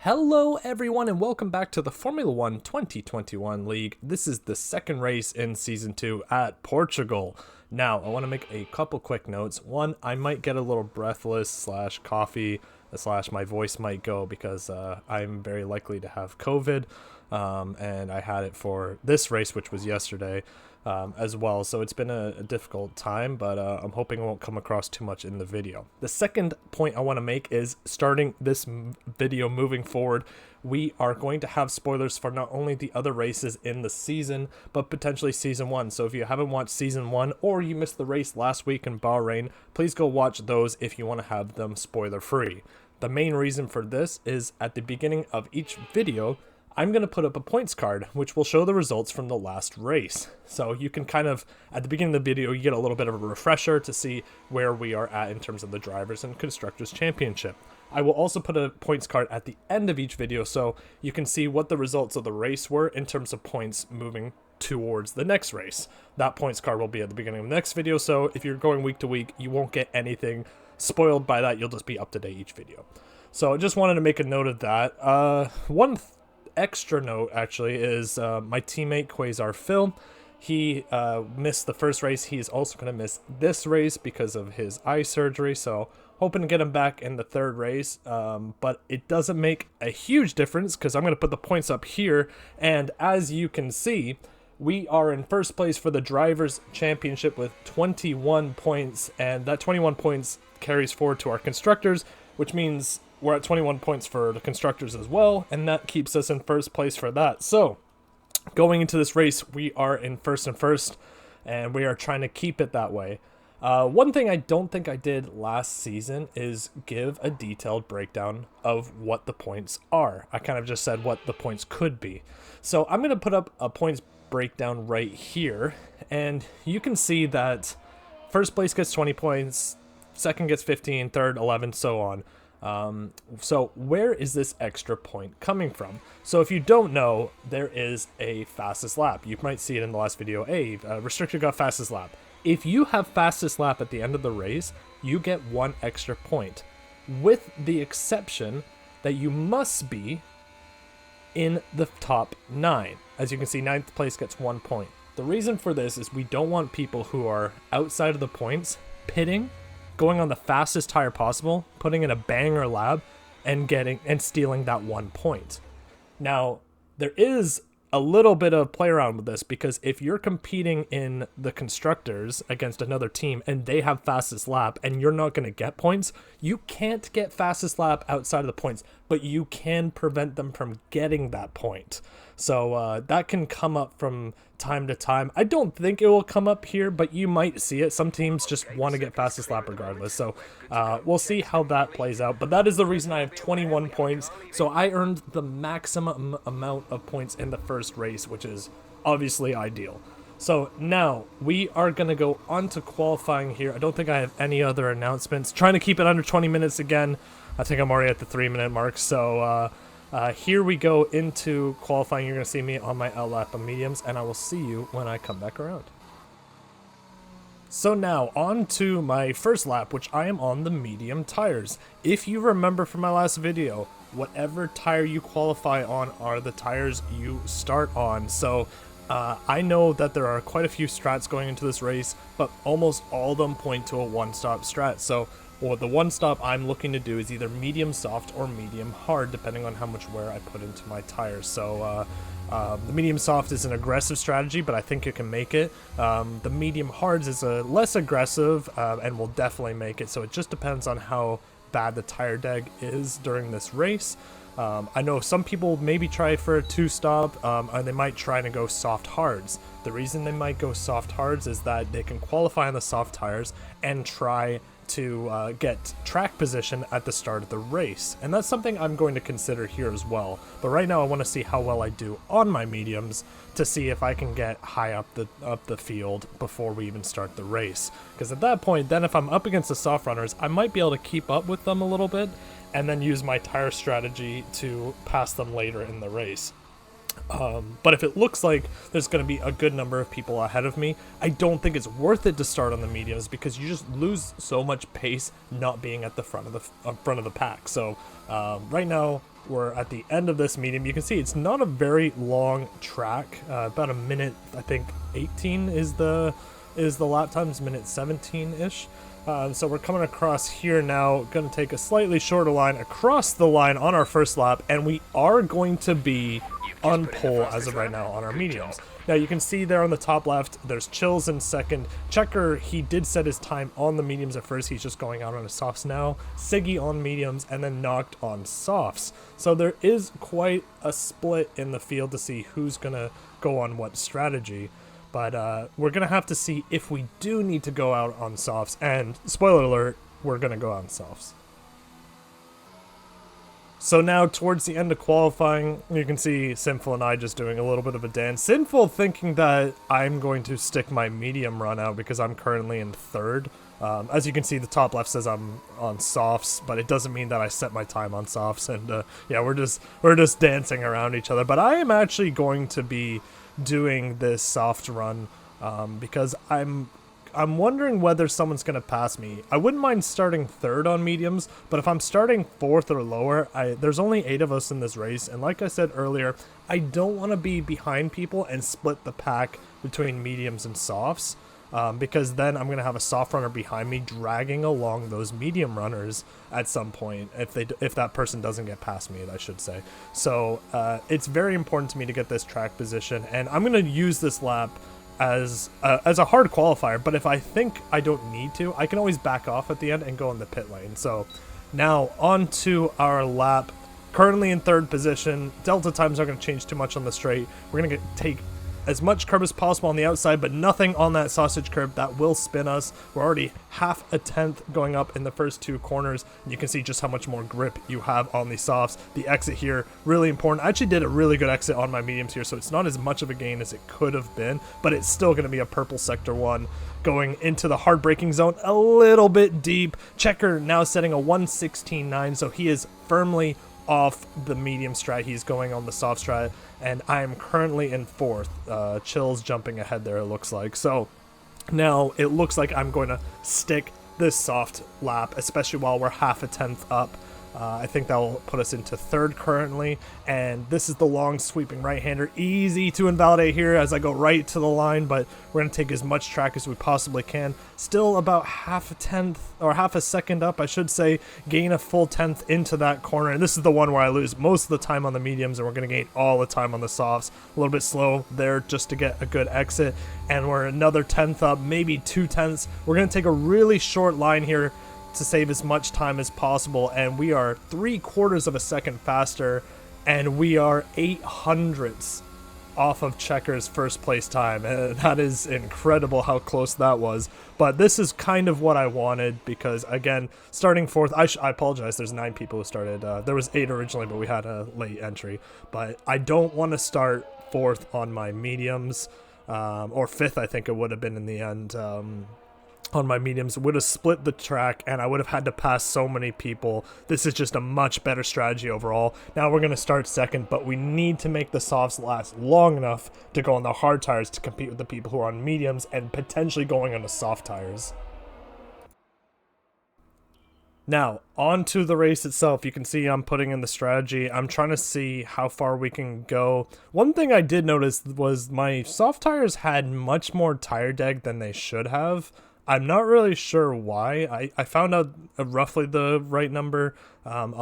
Hello everyone and welcome back to the Formula 1 2021 League. This is the second race in Season 2 at Portugal. Now, I want to make a couple quick notes. One, I might get a little breathless slash coffee slash my voice might go because I'm very likely to have COVID. And I had it for this race, which was yesterday as well. So it's been a difficult time, but I'm hoping it won't come across too much in the video. The second point I want to make is starting this video moving forward, we are going to have spoilers for not only the other races in the season, but potentially Season 1. So if you haven't watched Season 1 or you missed the race last week in Bahrain, please go watch those if you want to have them spoiler free. The main reason for this is at the beginning of each video, I'm going to put up a points card, which will show the results from the last race. So you can kind of, at the beginning of the video, you get a little bit of a refresher to see where we are at in terms of the Drivers' and Constructors' Championship. I will also put a points card at the end of each video so you can see what the results of the race were in terms of points moving towards the next race. That points card will be at the beginning of the next video, so if you're going week to week, you won't get anything spoiled by that. You'll just be up to date each video. So I just wanted to make a note of that. One extra note actually is my teammate Quasar Phil. He missed the first race. He's also going to miss this race because of his eye surgery, so hoping to get him back in the third race, but it doesn't make a huge difference because I'm going to put the points up here, and as you can see, we are in first place for the Drivers' Championship with 21 points, and that 21 points carries forward to our Constructors, which means we're at 21 points for the Constructors as well, and that keeps us in first place for that. So, going into this race, we are in first, and we are trying to keep it that way. One thing I don't think I did last season is give a detailed breakdown of what the points are. I kind of just said what the points could be. So, I'm going to put up a points breakdown right here, and you can see that first place gets 20 points, second gets 15, third 11, so on. So where is this extra point coming from? So if you don't know, there is a fastest lap. You might see it in the last video. Hey, restricted got fastest lap. If you have fastest lap at the end of the race, you get one extra point, with the exception that you must be in the top 9. As you can see, 9th place gets 1 point. The reason for this is we don't want people who are outside of the points pitting, going on the fastest tire possible, putting in a banger lap, and stealing that 1 point. Now, there is a little bit of play around with this, because if you're competing in the Constructors against another team and they have fastest lap and you're not going to get points, you can't get fastest lap outside of the points, but you can prevent them from getting that point. So that can come up from time to time. I don't think it will come up here, but you might see it. Some teams just want to get fastest lap regardless. So we'll see how that plays out. But that is the reason I have 21 points. So I earned the maximum amount of points in the first race, which is obviously ideal. So now we are going to go on to qualifying here. I don't think I have any other announcements. Trying to keep it under 20 minutes again. I think I'm already at the 3-minute mark. So here we go into qualifying. You're going to see me on my L lap of mediums, and I will see you when I come back around. So now, on to my first lap, which I am on the medium tires. If you remember from my last video, whatever tire you qualify on are the tires you start on. So I know that there are quite a few strats going into this race, but almost all of them point to a one-stop strat. So the one stop I'm looking to do is either medium soft or medium hard, depending on how much wear I put into my tires. So the medium soft is an aggressive strategy, but I think it can make it. The medium hards is a less aggressive and will definitely make it. So it just depends on how bad the tire deg is during this race. I know some people maybe try for a 2-stop, and they might try to go soft hards. The reason they might go soft hards is that they can qualify on the soft tires and try to get track position at the start of the race, and that's something I'm going to consider here as well. But right now I want to see how well I do on my mediums to see if I can get high up the field before we even start the race, because at that point then if I'm up against the soft runners, I might be able to keep up with them a little bit and then use my tire strategy to pass them later in the race. But if it looks like there's going to be a good number of people ahead of me, I don't think it's worth it to start on the mediums, because you just lose so much pace not being at the front of the pack. So right now we're at the end of this medium. You can see it's not a very long track, about a minute, I think 18 is the lap times, minute 17-ish. So we're coming across here now, going to take a slightly shorter line across the line on our first lap, and we are going to be on pole as of right now on our mediums. Now you can see there on the top left, there's Chills in second. Checker, he did set his time on the mediums at first, he's just going out on his softs now. Siggy on mediums, and then Knocked on softs. So there is quite a split in the field to see who's going to go on what strategy. But we're going to have to see if we do need to go out on softs. And spoiler alert, we're going to go on softs. So now towards the end of qualifying, you can see Sinful and I just doing a little bit of a dance. Sinful thinking that I'm going to stick my medium run out because I'm currently in third. As you can see, the top left says I'm on softs, but it doesn't mean that I set my time on softs. And yeah, we're just dancing around each other. But I am actually going to be doing this soft run because I'm wondering whether someone's going to pass me. I wouldn't mind starting third on mediums, but if I'm starting fourth or lower, there's only 8 of us in this race, and like I said earlier, I don't want to be behind people and split the pack between mediums and softs, because then I'm going to have a soft runner behind me dragging along those medium runners at some point, if that person doesn't get past me, I should say. So it's very important to me to get this track position, and I'm going to use this lap as a hard qualifier, but if I think I don't need to, I can always back off at the end and go in the pit lane. So now on to our lap. Currently in third position. Delta times aren't going to change too much on the straight. We're going to take as much curb as possible on the outside, but nothing on that sausage curb that will spin us. We're already half a tenth going up in the first 2 corners. You can see just how much more grip you have on the softs. The exit here, really important. I actually did a really good exit on my mediums here, so it's not as much of a gain as it could have been, but it's still going to be a purple sector 1 going into the hard braking zone a little bit deep. Checker now setting a 1:16.9, so he is firmly off the medium strat. He's going on the soft strat, and I am currently in fourth. Chills jumping ahead there, it looks like. So now it looks like I'm going to stick this soft lap, especially while we're half a tenth up. I think that will put us into third currently, and this is the long sweeping right-hander. Easy to invalidate here as I go right to the line, but we're going to take as much track as we possibly can. Still about half a tenth, or half a second up, I should say, gain a full tenth into that corner, and this is the one where I lose most of the time on the mediums, and we're going to gain all the time on the softs. A little bit slow there just to get a good exit, and we're another tenth up, maybe 2 tenths. We're going to take a really short line here to save as much time as possible, and we are 3/4 of a second faster, and we are 800ths off of Checker's first place time. That is incredible how close that was, but this is kind of what I wanted, because again, starting fourth, I apologize, there's 9 people who started. There was 8 originally, but we had a late entry, but I don't want to start fourth on my mediums, or fifth I think it would have been in the end. On my mediums, would have split the track, and I would have had to pass so many people. This is just a much better strategy overall. Now we're going to start second, but we need to make the softs last long enough to go on the hard tires to compete with the people who are on mediums and potentially going on the soft tires. Now, on to the race itself. You can see I'm putting in the strategy. I'm trying to see how far we can go. One thing I did notice was my soft tires had much more tire deg than they should have. I'm not really sure why. I found out roughly the right number on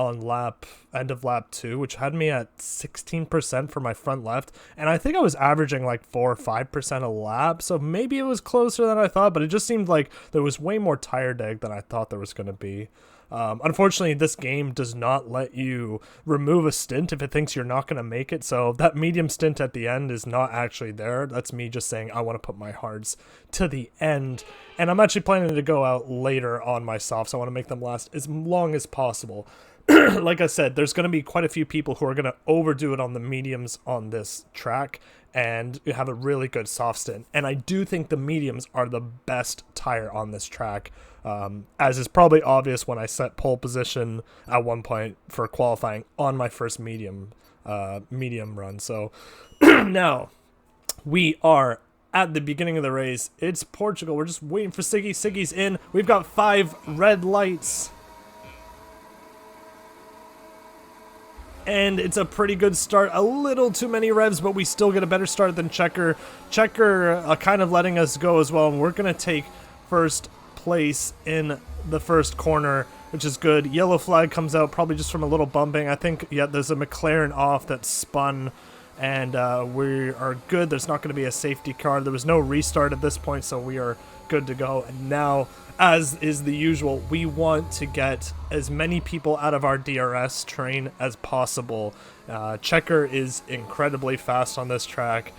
end of lap 2, which had me at 16% for my front left, and I think I was averaging like 4 or 5% a lap, so maybe it was closer than I thought, but it just seemed like there was way more tire deg than I thought there was going to be. Unfortunately, this game does not let you remove a stint if it thinks you're not going to make it, so that medium stint at the end is not actually there. That's me just saying I want to put my hards to the end, and I'm actually planning to go out later on my softs. I want to make them last as long as possible. Like I said, there's going to be quite a few people who are going to overdo it on the mediums on this track and have a really good soft stint, and I do think the mediums are the best tire on this track. As is probably obvious when I set pole position at one point for qualifying on my first medium run. So now we are at the beginning of the race. It's Portugal. We're just waiting for Siggy. Siggy's in. We've got 5 red lights. And it's a pretty good start. A little too many revs, but we still get a better start than Checker. Checker kind of letting us go as well, and we're going to take first place in the first corner, which is good. Yellow flag comes out probably just from a little bumping. I think, yeah, there's a McLaren off that spun, and we are good. There's not going to be a safety car. There was no restart at this point, so we are good to go. And now, as is the usual, we want to get as many people out of our DRS train as possible. Checker is incredibly fast on this track,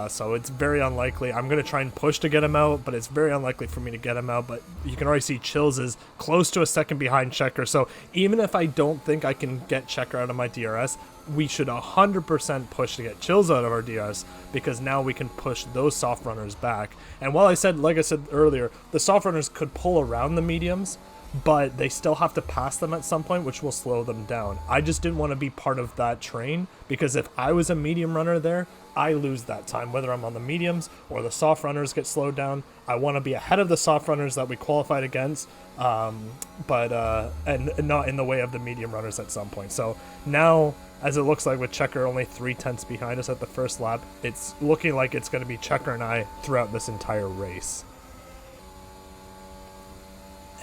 so it's very unlikely. I'm going to try and push to get him out, but it's very unlikely for me to get him out. But you can already see Chills is close to a second behind Checker, so even if I don't think I can get Checker out of my DRS, we should 100% push to get Chills out of our DRS, because now we can push those soft runners back. And while like I said earlier, the soft runners could pull around the mediums, but they still have to pass them at some point, which will slow them down. I just didn't want to be part of that train, because if I was a medium runner there, I lose that time, whether I'm on the mediums or the soft runners get slowed down. I want to be ahead of the soft runners that we qualified against, and not in the way of the medium runners at some point. So now, as it looks like with Checker only 3/10 behind us at the first lap, it's looking like it's going to be Checker and I throughout this entire race.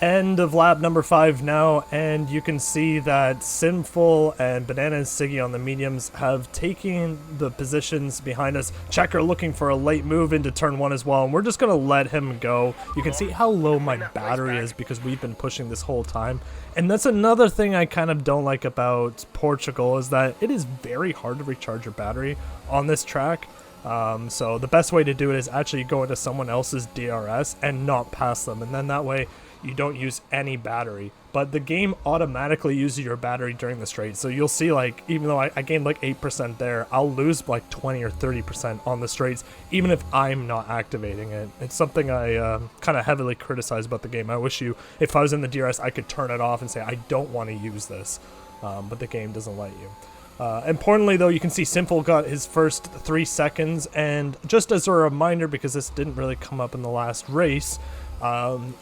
End of lap number 5 now, and you can see that Sinful and Banana and Siggy on the mediums have taken the positions behind us. Checker looking for a late move into turn 1 as well, and we're just going to let him go. You can see how low my battery is because we've been pushing this whole time. And that's another thing I kind of don't like about Portugal, is that it is very hard to recharge your battery on this track. So the best way to do it is actually go into someone else's DRS and not pass them, and then that way you don't use any battery. But the game automatically uses your battery during the straight, so you'll see, like, even though I gained like 8% there, I'll lose like 20 or 30% on the straights even if I'm not activating it. It's something I kind of heavily criticize about the game. I wish if I was in the DRS, I could turn it off and say I don't want to use this, but the game doesn't let you. Importantly though, you can see Simple got his first 3 seconds, and just as a reminder, because this didn't really come up in the last race,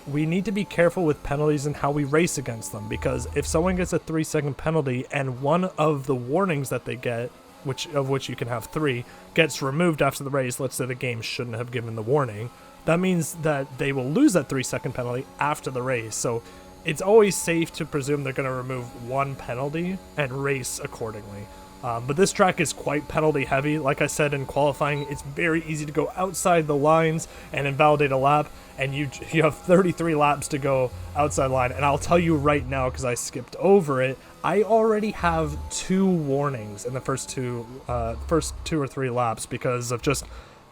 we need to be careful with penalties and how we race against them, because if someone gets a 3-second penalty and one of the warnings that they get, which you can have 3, gets removed after the race, let's say the game shouldn't have given the warning, that means that they will lose that 3-second penalty after the race. So it's always safe to presume they're going to remove 1 penalty and race accordingly. But this track is quite penalty heavy. Like I said in qualifying, it's very easy to go outside the lines and invalidate a lap, and you have 33 laps to go outside line. And I'll tell you right now, because I skipped over it, I already have 2 warnings in the first two or 3 laps because of just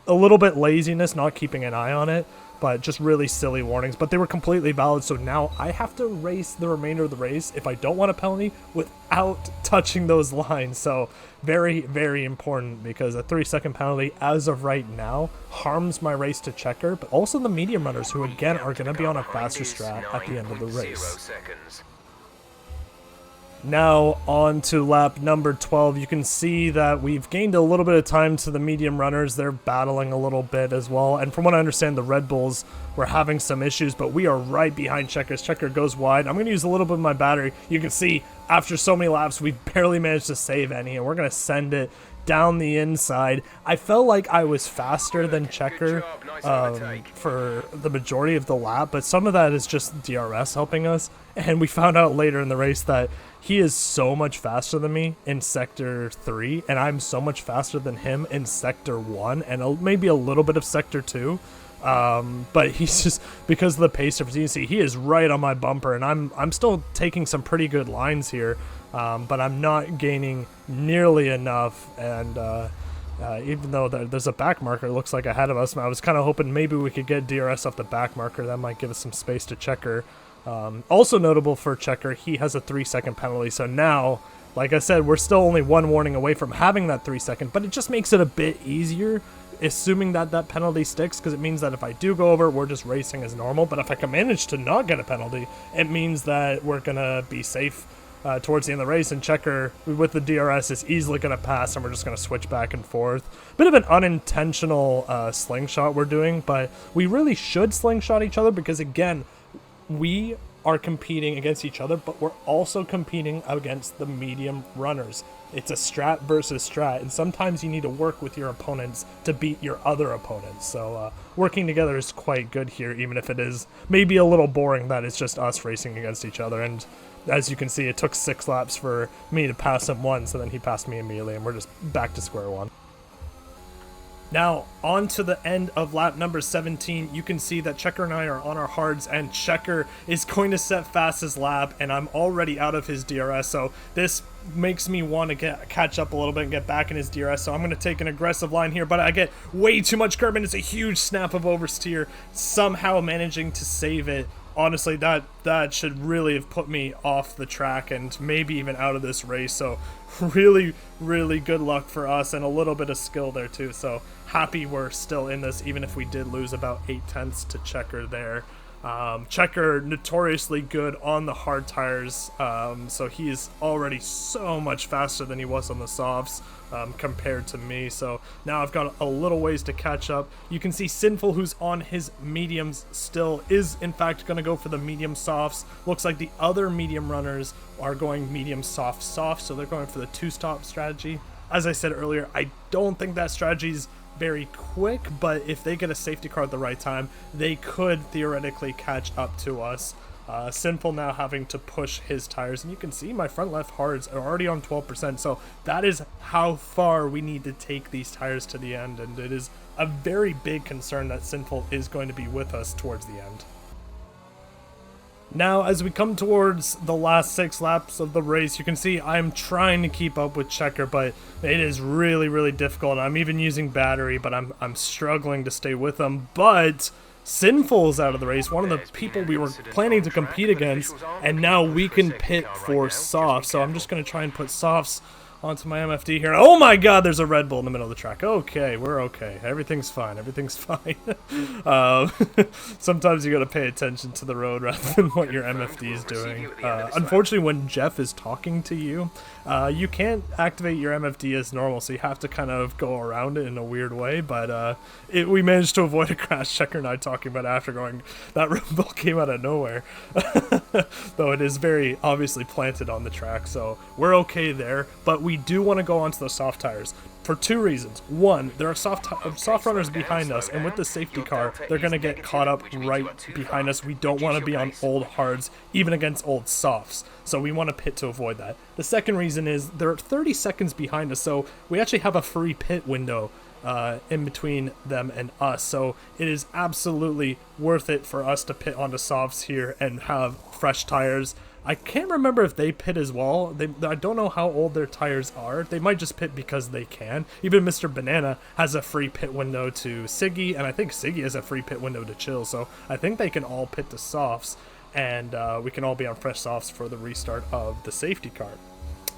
a little bit laziness, not keeping an eye on it, but just really silly warnings. But they were completely valid, so now I have to race the remainder of the race if I don't want a penalty without touching those lines. So very, very important, because a 3-second penalty as of right now harms my race to Checker, but also the medium runners, who again are going to be on a faster strat at the end of the race. Now on to lap number 12. You can see that we've gained a little bit of time to the medium runners. They're battling a little bit as well, and from what I understand, the Red Bulls were having some issues, but we are right behind Checker. Checker goes wide. I'm going to use a little bit of my battery. You can see after so many laps we've barely managed to save any, and we're going to send it down the inside. I felt like I was faster than Checker for the majority of the lap, but some of that is just DRS helping us, and we found out later in the race that he is so much faster than me in Sector 3, and I'm so much faster than him in Sector 1, and maybe a little bit of Sector 2. But he's just, because of the pace difference, you can see he is right on my bumper, and I'm still taking some pretty good lines here, but I'm not gaining nearly enough, and even though there's a back marker, it looks like ahead of us, I was kind of hoping maybe we could get DRS off the back marker. That might give us some space to Checker. Also notable for Checker, he has a 3-second penalty, so now, like I said, we're still only 1 warning away from having that 3-second, but it just makes it a bit easier, assuming that that penalty sticks, because it means that if I do go over, we're just racing as normal. But if I can manage to not get a penalty, it means that we're going to be safe towards the end of the race, and Checker, with the DRS, is easily going to pass, and we're just going to switch back and forth. Bit of an unintentional slingshot we're doing, but we really should slingshot each other, because again, we are competing against each other, but we're also competing against the medium runners. It's a strat versus strat, and sometimes you need to work with your opponents to beat your other opponents. So working together is quite good here, even if it is maybe a little boring that it's just us racing against each other. And as you can see, it took 6 laps for me to pass him once, and then he passed me immediately, and we're just back to square one. Now, on to the end of lap number 17, you can see that Checker and I are on our hards, and Checker is going to set fastest lap, and I'm already out of his DRS, so this makes me want to catch up a little bit and get back in his DRS, so I'm going to take an aggressive line here, but I get way too much curb, and it's a huge snap of oversteer, somehow managing to save it. Honestly, that should really have put me off the track and maybe even out of this race. So really, really good luck for us and a little bit of skill there too. So happy we're still in this, even if we did lose about 8/10 to Checker there. Checker notoriously good on the hard tires, so he's already so much faster than he was on the softs compared to me. So now I've got a little ways to catch up. You can see Sinful, who's on his mediums still, is in fact going to go for the medium softs. Looks like the other medium runners are going medium soft soft, so they're going for the 2-stop strategy. As I said earlier, I don't think that strategy's very quick, but if they get a safety car at the right time, they could theoretically catch up to us. Sinful now having to push his tires, and you can see my front left hards are already on 12%, so that is how far we need to take these tires to the end, and it is a very big concern that Sinful is going to be with us towards the end. Now, as we come towards the last 6 laps of the race, you can see I'm trying to keep up with Checker, but it is really, really difficult. I'm even using battery, but I'm struggling to stay with him. But Sinful is out of the race, one of the people we were planning to compete against, and now we can pit for softs. So I'm just going to try and put softs onto my MFD here. Oh my god, there's a Red Bull in the middle of the track. Okay, we're okay. Everything's fine. Everything's fine. Sometimes you gotta pay attention to the road rather than what your MFD is doing. Unfortunately, when Jeff is talking to you, you can't activate your MFD as normal, so you have to kind of go around it in a weird way, but we managed to avoid a crash. Checker and I talking about after going, that Red Bull came out of nowhere. Though it is very obviously planted on the track, so we're okay there, but we do want to go onto the soft tires for 2 reasons. One, there are soft runners behind us, and with the safety car, they're going to get caught up right behind us. We don't want to be on old hards, even against old softs, so we want to pit to avoid that. The second reason is they're 30 seconds behind us, so we actually have a free pit window in between them and us, so it is absolutely worth it for us to pit onto softs here and have fresh tires. I can't remember if they pit as well. I don't know how old their tires are. They might just pit because they can. Even Mr. Banana has a free pit window to Siggy, and I think Siggy has a free pit window to Chill, so I think they can all pit to softs, and we can all be on fresh softs for the restart of the safety car.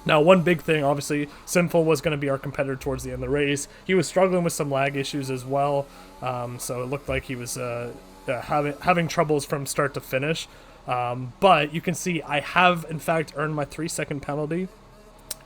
Now, one big thing, obviously, Sinful was going to be our competitor towards the end of the race. He was struggling with some lag issues as well, so it looked like he was having troubles from start to finish. But you can see I have, in fact, earned my 3-second penalty,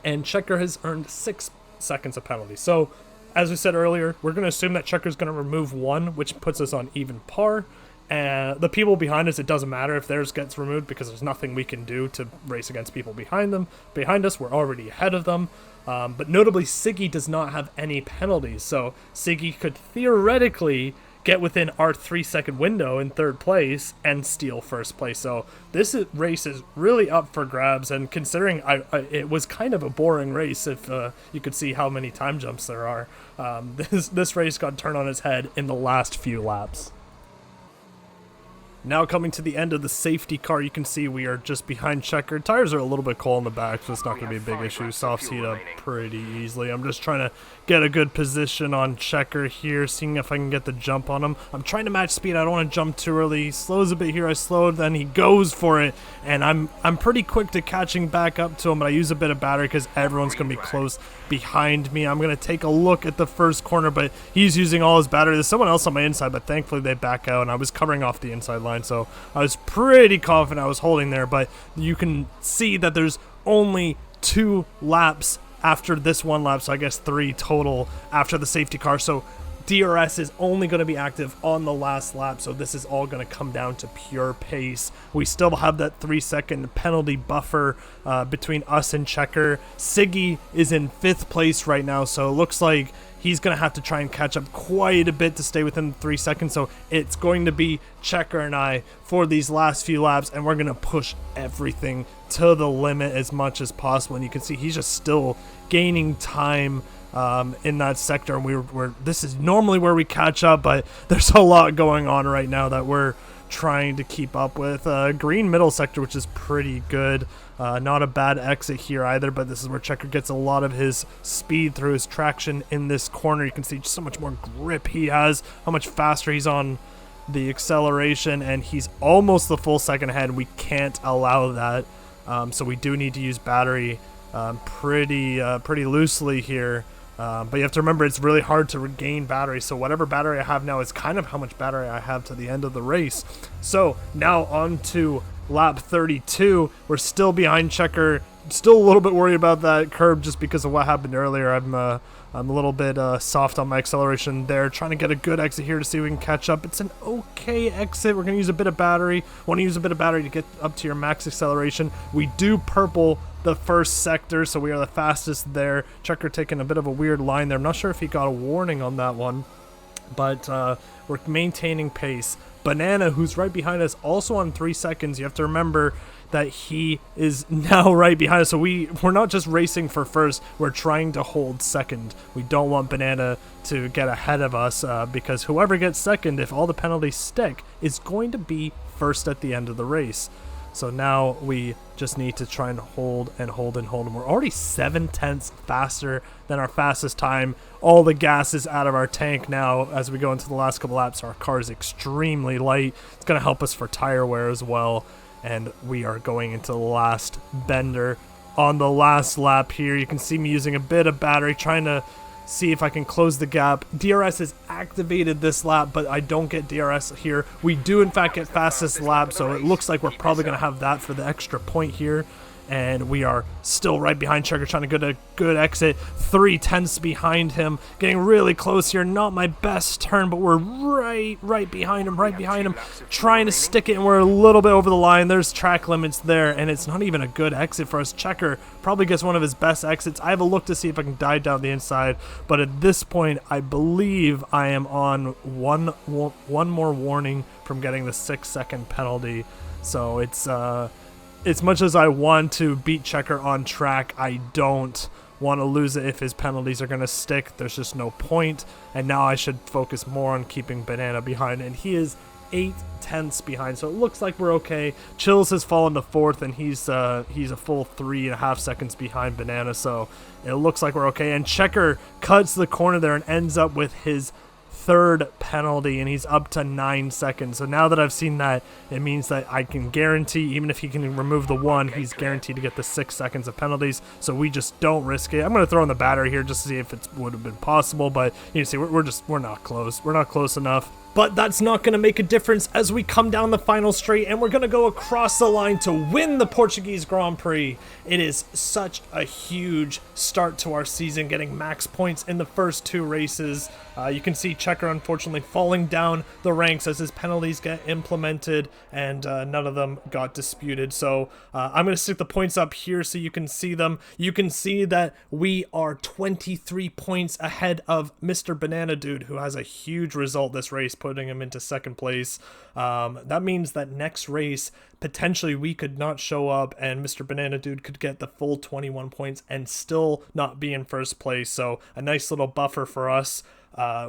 and Checker has earned 6 seconds of penalty. So, as we said earlier, we're going to assume that Checker's going to remove 1, which puts us on even par. And the people behind us, it doesn't matter if theirs gets removed because there's nothing we can do to race against people behind us. We're already ahead of them. But notably, Siggy does not have any penalties. So Siggy could theoretically get within our 3-second window in 3rd place and steal 1st place. So this race is really up for grabs. And considering it was kind of a boring race, if you could see how many time jumps there are, this race got turned on its head in the last few laps. Now coming to the end of the safety car, you can see we are just behind Checker. Tires are a little bit cold in the back, so it's not going to be a big issue. Softs heat up pretty easily. I'm just trying to get a good position on Checker here, seeing if I can get the jump on him. I'm trying to match speed. I don't want to jump too early. He slows a bit here. I slowed, then he goes for it, and I'm pretty quick to catching back up to him, but I use a bit of battery because everyone's going to be close behind me. I'm going to take a look at the first corner, but he's using all his battery. There's someone else on my inside, but thankfully they back out, and I was covering off the inside line. So I was pretty confident I was holding there, but you can see that there's only 2 laps after this 1 lap, so I guess 3 total after the safety car. So DRS is only going to be active on the last lap, so this is all going to come down to pure pace. We still have that 3-second penalty buffer between us and Checker. Siggy is in 5th place right now, so it looks like he's going to have to try and catch up quite a bit to stay within 3 seconds. So it's going to be Checker and I for these last few laps, and we're going to push everything to the limit as much as possible. And you can see he's just still gaining time in that sector, and this is normally where we catch up, but there's a lot going on right now that we're trying to keep up with. Green middle sector, which is pretty good. Not a bad exit here either, but this is where Checker gets a lot of his speed through his traction in this corner. You can see just how much more grip he has, how much faster he's on the acceleration, and he's almost the full second ahead. We can't allow that, so we do need to use battery pretty loosely here. But you have to remember, it's really hard to regain battery, so whatever battery I have now is kind of how much battery I have to the end of the race. So now on to lap 32. We're still behind Checker, still a little bit worried about that curb just because of what happened earlier. I'm a little bit soft on my acceleration there, trying to get a good exit here to see if we can catch up. It's an okay exit. We're going to use a bit of battery. Want to use a bit of battery to get up to your max acceleration. We do purple the first sector, so we are the fastest there. Checker taking a bit of a weird line there. I'm not sure if he got a warning on that one, but we're maintaining pace. Banana, who's right behind us, also on 3 seconds. You have to remember that he is now right behind us, so we're not just racing for first, we're trying to hold second. We don't want Banana to get ahead of us, because whoever gets second, if all the penalties stick, is going to be first at the end of the race. So now we just need to try and hold and hold and hold. And we're already 7/10 faster than our fastest time. All the gas is out of our tank now as we go into the last couple laps. Our car is extremely light. It's going to help us for tire wear as well. And we are going into the last bender on the last lap here. You can see me using a bit of battery, trying to see if I can close the gap. DRS is activated this lap, but I don't get DRS here. We do in fact get fastest lap, so it looks like we're probably going to have that for the extra point here. And we are still right behind Checker, trying to get a good exit. 3/10 behind him, getting really close here. Not my best turn, but we're right behind him, trying to stick it, and we're a little bit over the line. There's track limits there, and it's not even a good exit for us. Checker probably gets one of his best exits. I have a look to see if I can dive down the inside, but at this point, I believe I am on one more warning from getting the 6-second penalty. So it's as much as I want to beat Checker on track, I don't want to lose it if his penalties are going to stick. There's just no point, and now I should focus more on keeping Banana behind, and he is 8/10 behind, so it looks like we're okay. Chills has fallen to 4th, and he's a full 3.5 seconds behind Banana, so it looks like we're okay. And Checker cuts the corner there and ends up with his 3rd penalty, and he's up to 9 seconds. So now that I've seen that, it means that I can guarantee, even if he can remove the 1, he's guaranteed to get the 6 seconds of penalties. So we just don't risk it. I'm going to throw in the battery here just to see if it would have been possible, but you can see we're not close. We're not close enough. But that's not going to make a difference as we come down the final straight, and we're going to go across the line to win the Portuguese Grand Prix. It is such a huge start to our season, getting max points in the first 2 races. You can see Checker unfortunately falling down the ranks as his penalties get implemented, and none of them got disputed. So I'm going to stick the points up here so you can see them. You can see that we are 23 points ahead of Mr. Banana Dude, who has a huge result this race, putting him into 2nd place. That means that next race, potentially we could not show up, and Mr. Banana Dude could get the full 21 points and still not be in 1st place. So a nice little buffer for us.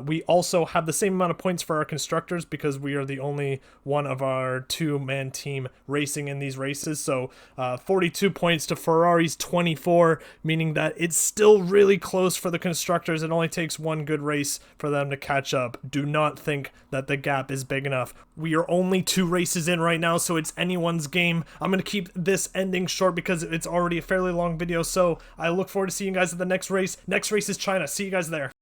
We also have the same amount of points for our constructors because we are the only one of our 2-man team racing in these races. So 42 points to Ferrari's 24, meaning that it's still really close for the constructors. It only takes 1 good race for them to catch up. Do not think that the gap is big enough. We are only 2 races in right now, so it's anyone's game. I'm going to keep this ending short because it's already a fairly long video, so I look forward to seeing you guys at the next race. Next race is China. See you guys there.